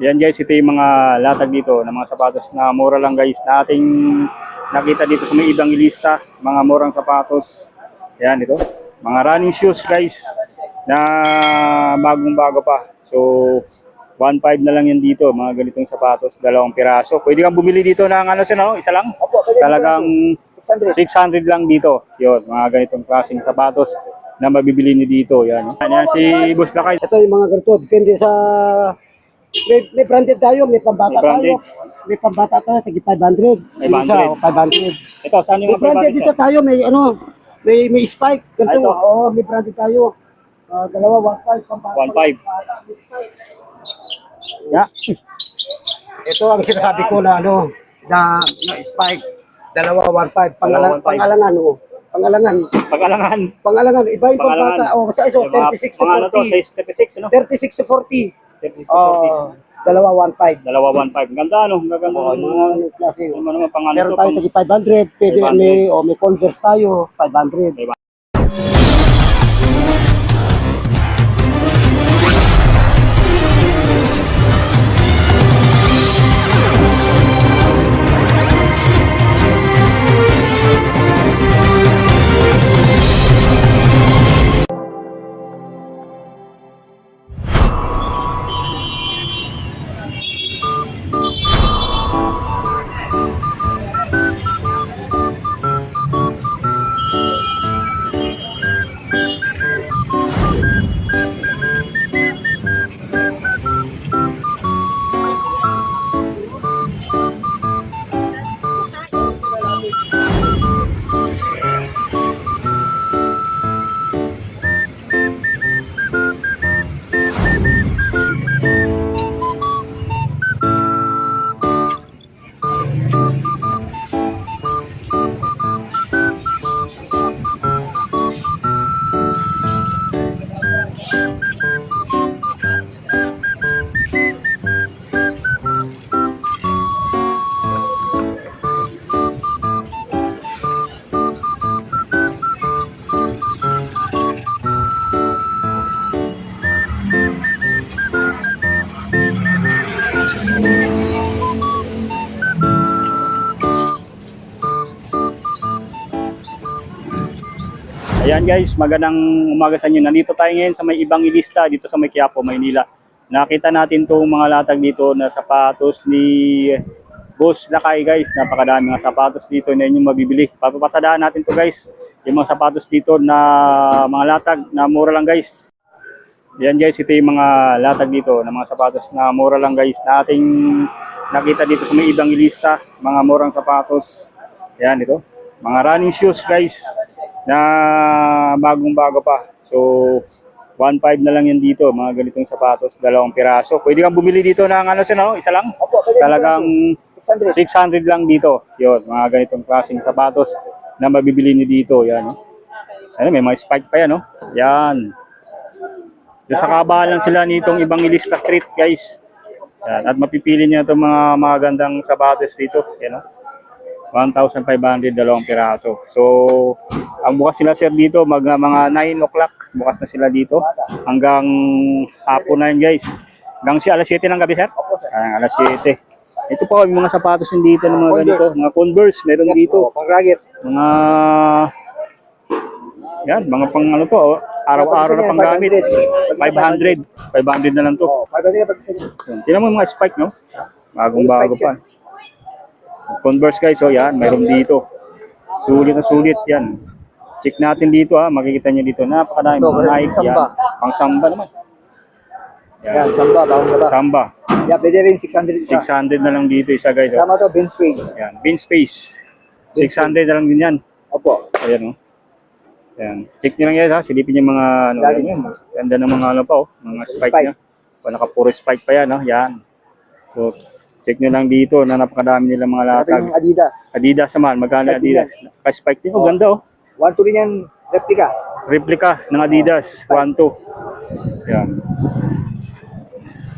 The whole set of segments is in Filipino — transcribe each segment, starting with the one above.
Yan guys, ito yung mga latag dito ng mga sapatos na mura lang guys na ating nakita dito sa may Evangelista, mga murang sapatos. Yan ito, mga running shoes guys na bagong bago pa. So 1.5 na lang yan dito, mga ganitong sapatos, 2 piraso. Pwede kang bumili dito ng ano sino, isa lang. Talagang 600 lang dito. Yun, mga ganitong klaseng sapatos na mabibili niyo dito. Yan. Yan si Boss Lakay. Ito yung mga ganito, depende sa... May branded tayo, may pambata tayo. May pambata tayo, tagi 500. 500. Isa, 500. Ito, saan yung May branded dito tayo, may ano, may spike. Ganito, ito. oo, may branded tayo. Dalawa, 1.5, pambata. 1.5. Yeah. Ito ang sinasabi ko na ano, na spike. Dalawa, 1.5. Pangalangan, oh. Pangalangan. Iba yung pambata. Oh, sa iso, 36 to 40. 36, no? 36 to 40. 36 to 40. Dalawa 1.5. Dalawa 1.5. Ganda ano? Maganda Oo, mga klase. ano naman pangalan Meron to. tayo tagi 500, pwede 500. may Converse tayo, 500. Ayan guys, magandang umaga sa inyo. Nandito tayo ngayon sa may Evangelista dito sa may Quiapo, Maynila. Nakita natin tong mga latag dito na sapatos ni Boss Lakay guys. Napakadami mga sapatos dito na inyong mabibili. Papapasadaan natin to guys. Yung mga sapatos dito na mga latag na mura lang guys. Ayan guys, ito yung mga latag dito na mga sapatos na mura lang guys na ating nakita dito sa may Evangelista. Mga murang sapatos. Ayan ito. Mga running shoes guys na bagong bago pa. So 1.5 na lang yan dito, mga ganitong sapatos, 2 piraso. Pwede kang bumili dito ng ano sino, isa lang. Talagang 600 lang dito. Yun, mga ganitong klaseng sapatos na mabibili niyo dito. Yan. Ano, may mga spike pa yan, no? Yan. Doon sa kabahalan sila nitong Evangelista Street, guys. Yan. At mapipili niyo itong mga magandang sapatos dito. Yan, no? 1,500, 2 piraso. So, ang bukas sila sir dito, mga 9 o'clock. Bukas na sila dito. Hanggang hapon na yun guys. Hanggang alas 7 ng gabi sir? Opo, sir. Alas 7. Ito po yung mga sapatos dito ng mga ganito. Mga Converse, meron dito. Pang-ragged. Mga, yan, mga pang ano to, araw-araw na panggamit. 500. 500 na lang to. 500 na pag-isa. Tingnan mo yung mga spike, no? Bagong bago pa. Converse guys, oh yan, mayroon dito. Sulit na sulit yan. Check natin dito ha, makikita nyo dito. Napakadami mga Nike yan. Pang samba naman. Yan, samba, bawang gaba. Samba. Yeah, pwede rin 600 isa. 600 na lang dito isa guys. Oh. Sama to, bench space. Yan, bin space. 600 na lang din yan. Opo. Ayan oh. Yan. Check nyo lang yan ha, silipin yung mga ano. Yan. Ganda ng mga ano pa oh, mga spike niya. Nakapuro spike pa yan oh, yan. So, check nyo lang dito na napakadami nila mga latag. Ito yung Adidas. Adidas naman, magkano Adidas? Pa-spike din, oh, ganda oh. 1 to rin yan, replica. Replica ng Adidas, 1-2. Yan.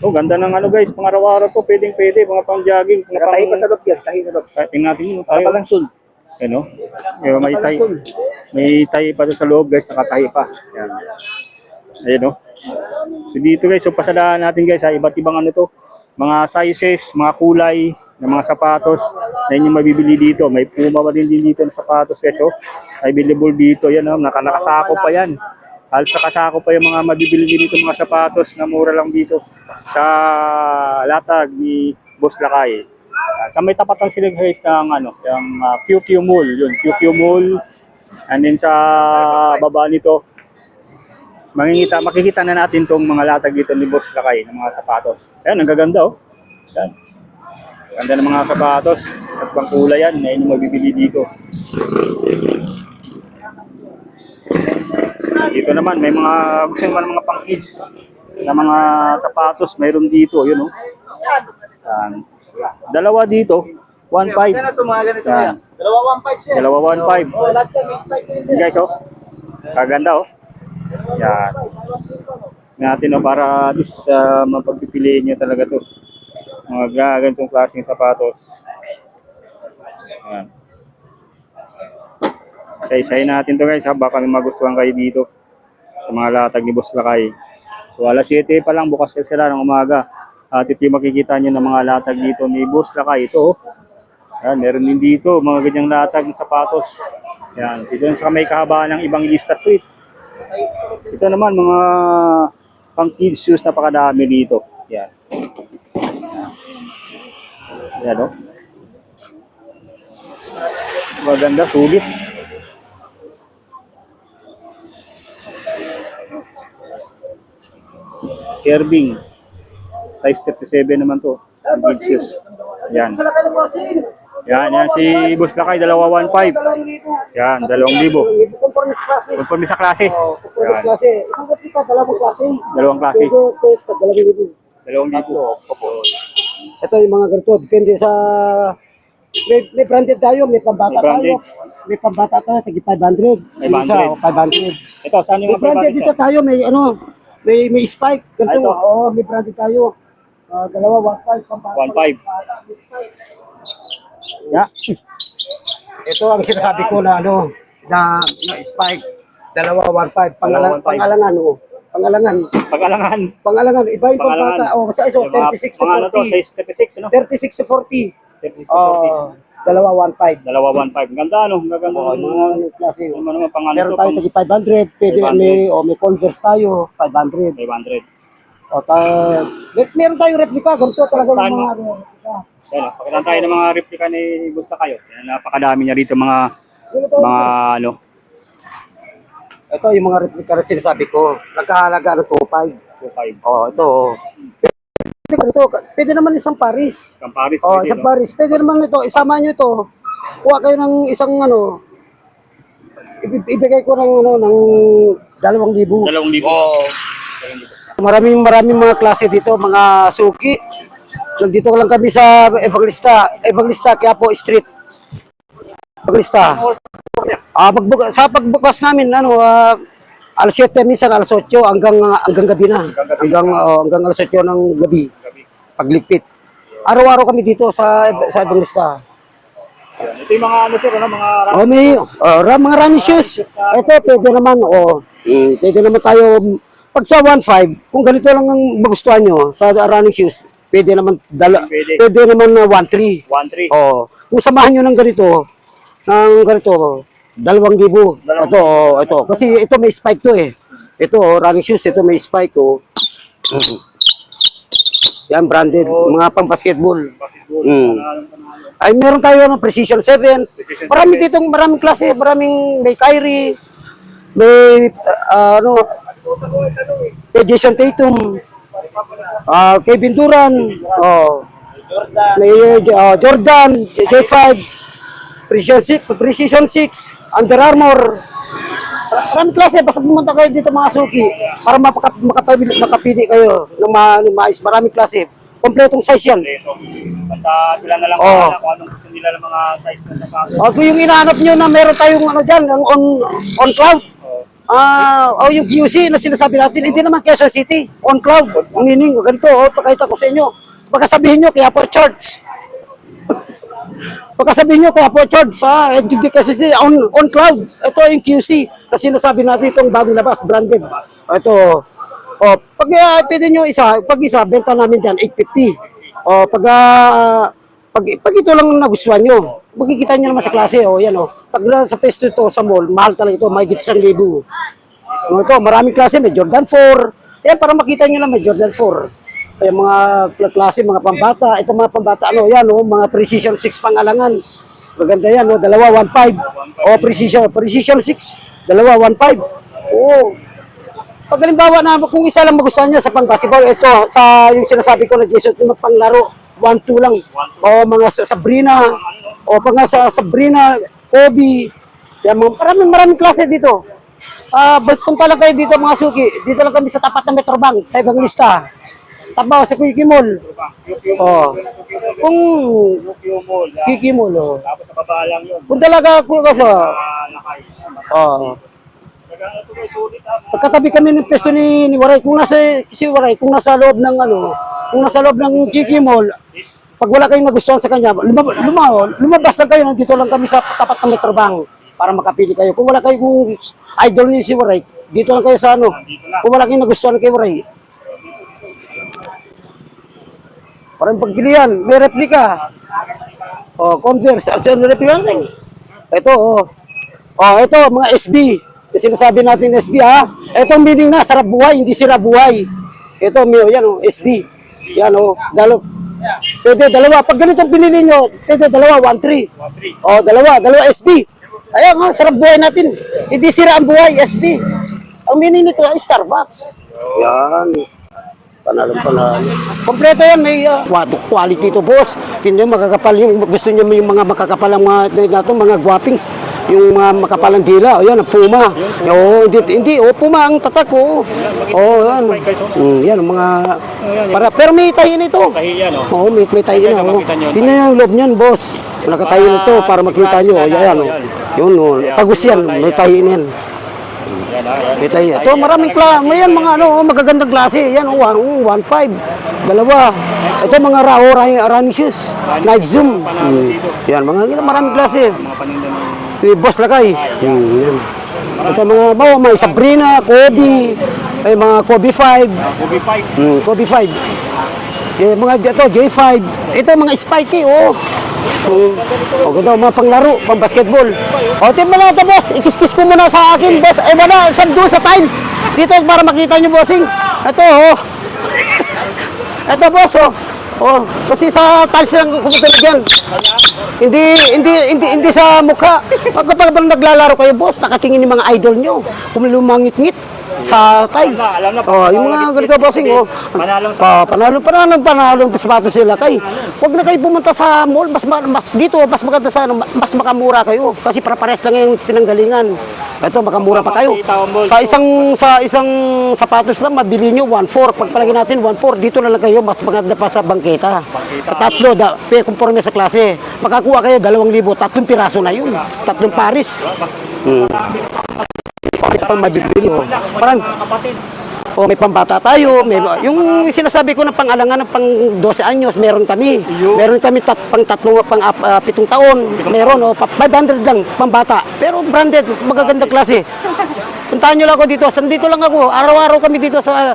Oh, ganda ng ano guys, pang araw-araw to, pwedeng-pwede, mga pang-jogging. Tahi pa sa loob yan, tahi sa loob. Tingnan natin yun, Para tayo. palang sul. Ano? May tahi pa sa loob guys, nakatahi pa. Yan. Ayan, oh. So dito guys, so pasadahan natin guys sa iba't ibang ano to, mga sizes, mga kulay ng mga sapatos na inyong mabibili dito. May Puma pa din dito ng sapatos guys, oh. Available dito, yan, oh. Nakasako pa yan. Halos nakasako pa yung mga mabibili dito mga sapatos na mura lang dito sa latag ni Boss Lakay. Sa may tapatan sila guys ng ano, yung QQ Mall, yun, QQ Mall. And then sa baba nito, makikita na natin tong mga latag dito ni Boss Lakay ng mga sapatos. Ayan, ang gaganda, oh. Ayan. Ganda ng mga sapatos at pang kulay yan na inyong mabibili dito. Dito naman may mga gusto naman ng mga pang kids na mga sapatos, mayroon dito, yun, oh. Ayan. Dalawa dito, 1.5. Ayan. Dalawa 1.5. Ayan guys, oh. Kaganda, oh. Yan. Natin, oh, para at least mapagpipiliin nyo talaga to. Mga ganitong klaseng sapatos. Yan. Isa-isahin natin to guys, ha. Baka may magustuhan kayo dito sa mga latag ni Boss Lakay. So alas 7 pa lang bukas sila ng umaga. At ito yung makikita nyo ng mga latag dito ni Boss Lakay. Ito, oh. Yan, meron din dito mga ganyang latag ng sapatos. Yan, dito sa may kahabaan ng Ibang Ilista Street. Ito naman mga pang kids shoes, napakadami dito. Yan. Yan, oh. Maganda, sulit. Kerbing. Size 37 naman to. Kids shoes. Yan. Yan si Boss Lakay, 215. Yan, 2,000. Conforme sa klase. Conforme sa klase. Conforme sa klase. Isang klase pa, dalawang klase. Dalawang klase. Ito, 2,000. ito yung mga ganito. Depende sa... May branded tayo, may pambata May branded. tayo. May pambata tayo, tagi 500. May Yung isa, 500. Ito, saan yung May branded dito tayo, may ano, may spike. Ganito, ito. oo, may branded tayo. Dalawa, 1.5, pambata. 1.5. May spike. Yeah. Ito ang sinasabi ko na ano, na spike. Dalawa, 1.5. Dalawa, 1.5. Pangalangan, oh. Pag-alangan. Pangalangan, iba yung Pangalangan. pambata. Oh, kasi iso, 36 to Mga ano to, 40. size 36, no? 36 to 40. 36 to 40. Oh, dalawa 1.5. Dalawa 1.5. Ganda, no? Ganda Oh, ng mga ano klase. ano naman pang ano Meron to, tayo pang tagi 500, pwede 500. may Converse tayo, 500. 500. O meron tayo replica, ganito talaga Saan yung mo? mga replica. Yan, pakita tayo ng mga replika ni Gusta kayo. Yan, napakadami niya rito mga Ito, ano. ito yung mga replica na sinasabi ko. Nagkahalaga ng 2.5. 2.5. Oh, ito. Pwede naman isang Paris. Camparis. Oh, isang Paris. Pwede naman ito, isama nyo ito. Kuha kayo ng isang ano, ibigay ko ng ano, ng 2,000. 2,000. Oh. Maraming mga klase dito, mga suki. Nandito lang kami sa Evangelista, Quiapo Street. Evangelista. Sa pagbukas namin, ano, alas 7 minsan, alas 8 hanggang gabi na. Hanggang alas 8 ng gabi. Pagligpit. Araw-araw kami dito sa Evangelista. Ito yung mga ano sir, ano, mga May mga running shoes. Ito, pwede naman, pwede naman tayo. Pag sa 1.5, kung ganito lang ang magustuhan nyo sa running shoes, pwede naman pwede naman na 1.3. 1.3. Oh, kung samahan nyo ng ganito, 2,000. Ito. Kasi ito may spike to eh. Ito, running shoes, ito may spike oh. Yan, branded, mga pang basketball. Ay, meron tayo ng Precision 7. Maraming klase, may Kyrie, may may Jason Tatum, Kevin Durant, may Jordan, J5, Precision 6, Under Armour. Maraming klase, basta pumunta kayo dito mga suki para makapili kayo ng mais. Maraming klase. Kompletong size yan. Basta sila na lang kung anong gusto nila ng mga size na sapatos. Kung yung inaanap nyo na meron tayong ano dyan, on cloud. Yung QC na sinasabi natin, hindi naman Quezon City, on cloud. Meaning, ganito, pakita ko sa inyo. Baka sabihin nyo, kaya po charts. Baka sabihin nyo, kaya po charge sa kasi on cloud. Ito yung QC. Kasi nasabi natin itong bagong labas, branded. Ito. O, pag pwede nyo pag isa, benta namin dyan, 850. O, pag ito lang nagustuhan nyo, makikita nyo naman sa klase. O, yan o. Pag sa pesto ito sa mall, mahal talaga ito, mahigit 1,000. Ito, maraming klase, may Jordan 4. Yan, para makita nyo lang, may Jordan 4. Ay, mga klase, mga pambata. Ito mga pambata, yan, mga Precision 6 pangalangan. Maganda yan, dalawa, 1.5. Precision 6, dalawa, 1.5. Oo. Pag halimbawa na, kung isa lang magustuhan niya sa pang-basketball, ito, sa yung sinasabi ko na Jason, yung panglaro, 1-2 lang. O mga Sabrina, o pag nga sa Sabrina, Kobe, yan, maraming klase dito. Punta lang kayo dito mga suki. Dito lang kami sa tapat ng Metrobank, sa ibang lista. Tabaw sa Quickie Mall. Oh. Kung Quickie Mall, Tapos sa baba lang yun. kung talaga ako sa Lakay. pagkatabi kami ng pesto ni Waray, kung nasa si Waray, kung nasa loob ng kung nasa loob ng Quickie Mall, pag wala kayong nagustuhan sa kanya, lumabas lang kayo, nandito lang kami sa tapat ng Metrobank para makapili kayo. Kung wala kayong idol ni si Waray, dito lang kayo sa kung wala kayong nagustuhan kay Waray, parang pagpilihan, may replika. Converse, replika rin. Ito, ito, mga SB. Yung sinasabi natin SB, ha? Ito ang meaning na, sarap buhay, hindi sira buhay. Ito, yan, SB. Yan, pwede, dalawa. Pag ganitong pinili nyo, pwede, dalawa, 1-3. Dalawa SB. Ayan, sarap buhay natin. Hindi sira ang buhay, SB. Ang meaning nito ay Starbucks. Yan. Panalo. Kompleto yan, may quality to, boss. Hindi makakapal yung gusto niyo yung mga makakapalang mga guwapings, yung mga makapalang dila. O yan, Puma. Hindi, Puma ang tatak ko. Yan. Yan mga pero may tahin ito. May tahin na. Tingnan yung loob niyan, boss. Nakatahin ito para makita niyo. Yan. Yun, tagus yan, may tahin yan. Ito, maraming klase. Mayan mga magagandang klase. Yan, 1.5. Dalawa. Ito mga running shoes. Nike Zoom. Yan, maraming klase. Boss Lakay. Yan. Ito mga Sabrina, Kobe. Ay, mga Kobe 5. Kobe 5. Mga ito, J5. Ito, mga Spikey, ganda, mga panglaro, pang basketball. Tingnan mo na ito, boss. Ikis-kis ko muna sa akin, boss. Wala, doon sa tiles. Dito, para makita nyo, bossing. Ito, Ito, boss, kasi sa tiles lang kumutunog yan. Hindi sa mukha. Pag naglalaro kayo, boss, nakatingin yung mga idol nyo. Kung lumangit-ngit sa tiles. Yung mga ganito, bossing, panalong sapatos sila kay. Huwag na kayo pumunta sa mall, mas maganda mas makamura kayo kasi para pares lang yung pinanggalingan. Ito makamura pa kayo. Sa isang sapatos lang mabili niyo 1.4. Pag palagi natin 1.4, dito na lang kayo mas maganda pa sa bangketa. Tatlo conforme sa klase. Makakuha kayo 2,000, 3 piraso na yun. 3 paris. Pang mabibili parang may pambata tayo, yung sinasabi ko ng pangalangan ng pang 12 anyos, meron kami pang 7 taon, meron 500 lang pambata, pero branded, magaganda klase. Puntahan nyo lang ako dito, sandito lang ako, araw-araw kami dito sa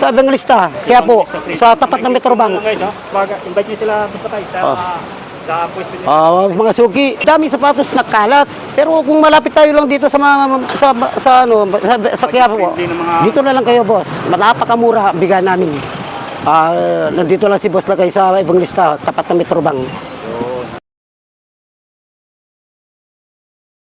Evangelista, kaya po, sa tapat ng Metrobank. Invite nyo sila dito tayo sa pwesto nyo. Mga suki, daming sapatos nagkalat. Pero kung malapit tayo lang dito sa Quiapo, dito na lang kayo, boss. Napakamura bigyan namin. Nandito lang si boss Lakay sa Evangelista, tapat ng Metrobank.